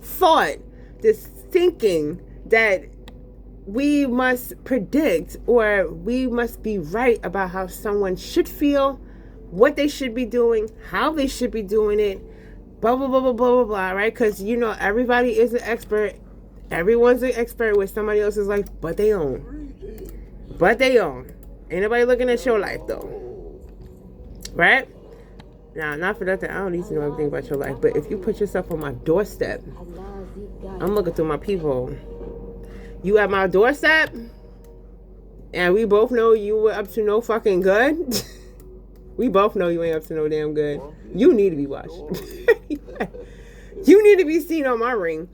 thought, this thinking that we must predict or we must be right about how someone should feel, what they should be doing, how they should be doing it, blah, blah, blah, blah, blah, blah, blah, right? Because, you know, everybody is an expert. Everyone's an expert with somebody else's life, but they own. But they own. Ain't nobody looking at your life, though. Right? Now, not for nothing, I don't need to know everything about your life, but if you put yourself on my doorstep, I'm looking through my peephole. You at my doorstep, and we both know you were up to no fucking good. We both know you ain't up to no damn good. You need to be watched. You need to be seen on my ring.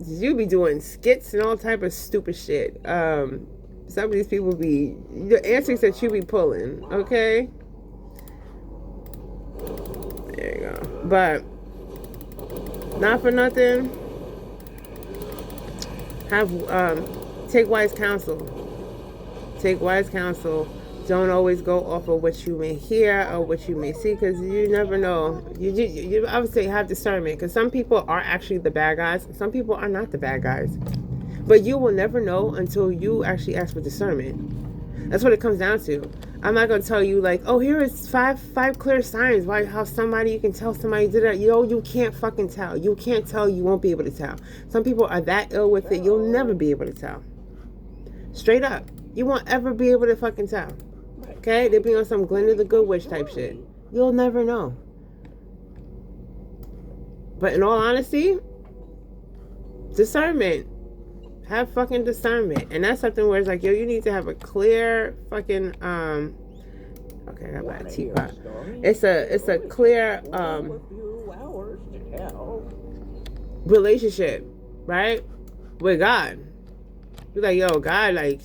You be doing skits and all type of stupid shit. Some of these people be the antics that you be pulling, okay? There you go. But not for nothing. Take wise counsel. Take wise counsel. Don't always go off of what you may hear or what you may see, because you never know. You obviously have discernment, because some people are actually the bad guys. Some people are not the bad guys. But you will never know until you actually ask for discernment. That's what it comes down to. I'm not going to tell you like, oh, here is five clear signs why how somebody, you can tell somebody did it. You can't fucking tell. You can't tell. You won't be able to tell. Some people are that ill with it, you'll never be able to tell. Straight up. You won't ever be able to fucking tell. Okay? They'll be on some Glenda the Good Witch type shit. You'll never know. But in all honesty, discernment. Have fucking discernment. And that's something where it's like, yo, you need to have a clear fucking okay, I got my teapot. It's a clear relationship, right? With God. You're like, yo, God, like,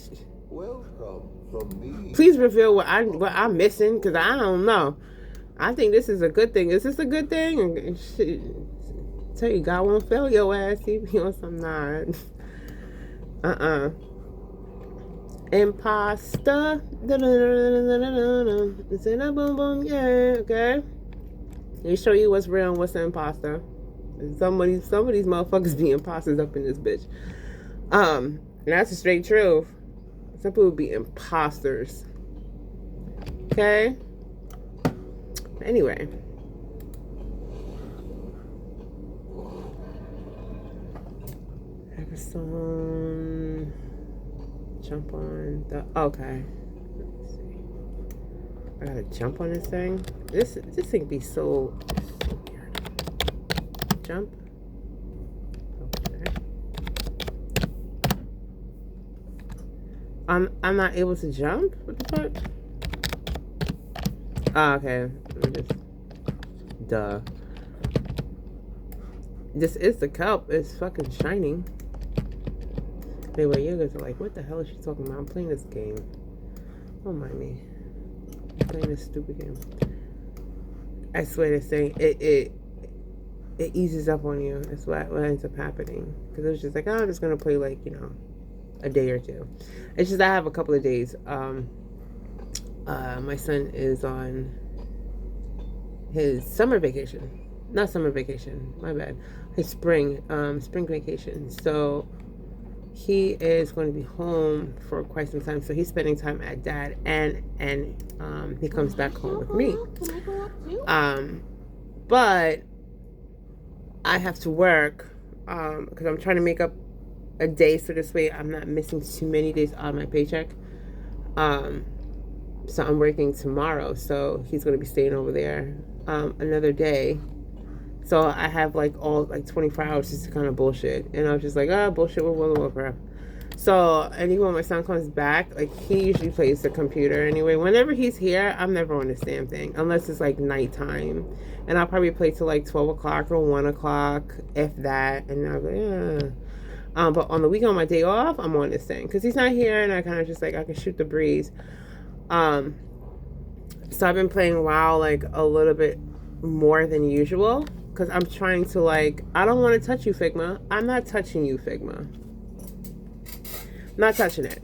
please reveal what I'm missing, because I don't know. I think this is a good thing. Is this a good thing? And shit, tell you, God won't fail your ass. He be on some nod. Imposter. It's in a boom boom, yeah, okay? Let me show you what's real and what's an imposter. Some of these motherfuckers be imposters up in this bitch. And that's the straight truth. Some people be imposters. Okay? Anyway. Episode. Jump on the. Okay. Let's see. I gotta jump on this thing. This thing be so weird. Jump. Okay. I'm not able to jump? What the fuck? Oh, okay. Duh. This is the kelp. It's fucking shining. Anyway, you guys are like, what the hell is she talking about? I'm playing this game. Don't mind me. I'm playing this stupid game. I swear this thing, it eases up on you. That's what ends up happening. Because it was just like, oh, I'm just going to play like, a day or two. It's just I have a couple of days. My son is on his summer vacation. Not summer vacation, my bad. His spring vacation. So he is going to be home for quite some time. So he's spending time at dad, and he comes back home with me. But I have to work because I'm trying to make up a day, so this way I'm not missing too many days out of my paycheck. So I'm working tomorrow, so he's going to be staying over there another day. So I have like all like 24 hours just to kind of bullshit. And I was just like, bullshit with World of Warcraft. So, and even when my son comes back, like he usually plays the computer anyway. Whenever he's here, I'm never on this damn thing unless it's like nighttime. And I'll probably play till like 12 o'clock or 1 o'clock, if that. And I'll go, yeah. But on the weekend, on my day off, I'm on this thing because he's not here, and I kind of just like I can shoot the breeze. So I've been playing WoW like a little bit more than usual because I'm trying to like, I don't want to touch you, Figma. I'm not touching you, Figma. Not touching it.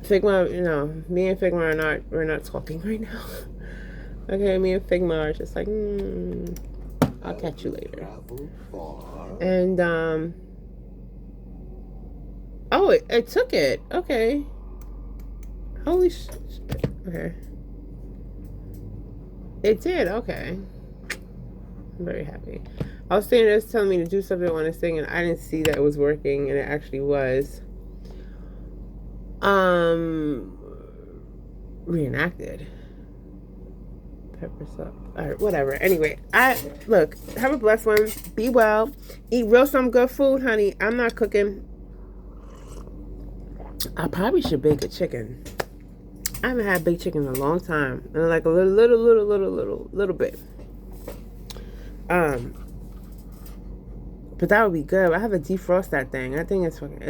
Figma, you know, me and Figma we're not talking right now. Okay, me and Figma are just like, I'll catch you later. And, oh, it took it. Okay. Holy shit. Okay. It did. Okay. I'm very happy. I was saying it was telling me to do something on this thing, and I didn't see that it was working, and it actually was. Reenacted. Pepper up. Alright, whatever. Anyway, look, have a blessed one. Be well. Eat real some good food, honey. I'm not cooking. I probably should bake a chicken. I haven't had baked chicken in a long time. And like a little bit. But that would be good. I have to defrost that thing. I think it's fucking.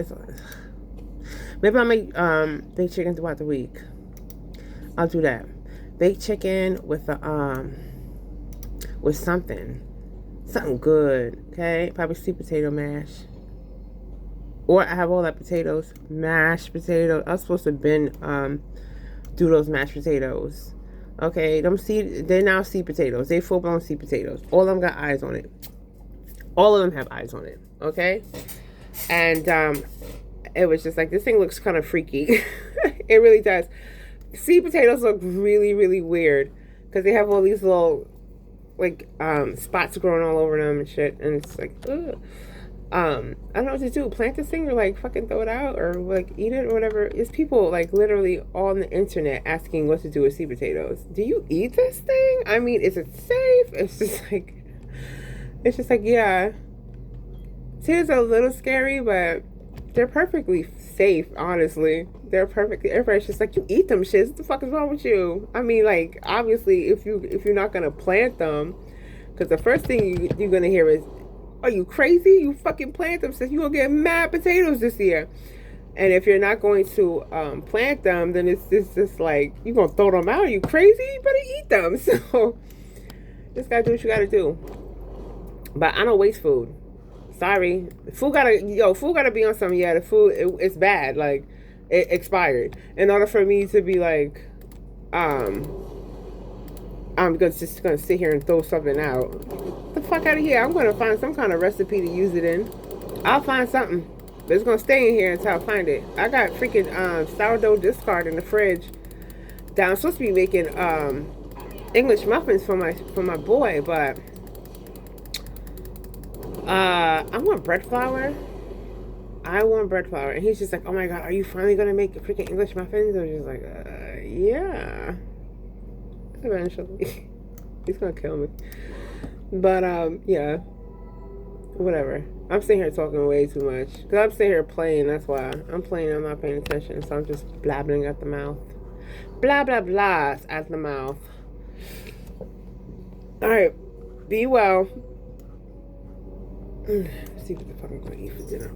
Maybe I'll make baked chicken throughout the week. I'll do that. Baked chicken with something good. Okay, probably sweet potato mash. Or I have all that potatoes, mashed potatoes. I was supposed to do those mashed potatoes. Okay, they're now seed potatoes. They full-blown seed potatoes. All of them got eyes on it. All of them have eyes on it. Okay, and it was just like, this thing looks kind of freaky. It really does. Seed potatoes look really, really weird because they have all these little like spots growing all over them and shit, and it's like, ugh. I don't know what to do. Plant this thing or like fucking throw it out or like eat it or whatever. It's people like literally on the internet asking what to do with seed potatoes. Do you eat this thing? I mean, is it safe? It's just like, yeah. Potatoes are a little scary, but they're perfectly safe, honestly. They're perfectly, everybody's just like, you eat them shits. What the fuck is wrong with you? I mean, like, obviously, if you're not gonna plant them, because the first thing you're gonna hear is, are you crazy? You fucking plant them, so you're gonna get mad potatoes this year. And if you're not going to plant them, then it's just like, you're gonna throw them out. Are you crazy? You better eat them. So just gotta do what you gotta do. But I don't waste food. Sorry. Food gotta be on something. Yeah, the food, it's bad. Like, it expired. In order for me to be like, I'm just gonna sit here and throw something out. Get the fuck out of here. I'm gonna find some kind of recipe to use it in. I'll find something. But it's gonna stay in here until I find it. I got freaking sourdough discard in the fridge. I'm supposed to be making English muffins for my boy, but I want bread flour. And he's just like, oh my god, are you finally gonna make freaking English muffins? I'm just like, yeah. Eventually. He's gonna kill me. But yeah. Whatever. I'm sitting here talking way too much. Because I'm sitting here playing, that's why. I'm playing, I'm not paying attention. So I'm just blabbing at the mouth. Blah blah blah at the mouth. Alright. Be well. Let's see what the fuck I'm gonna eat for dinner.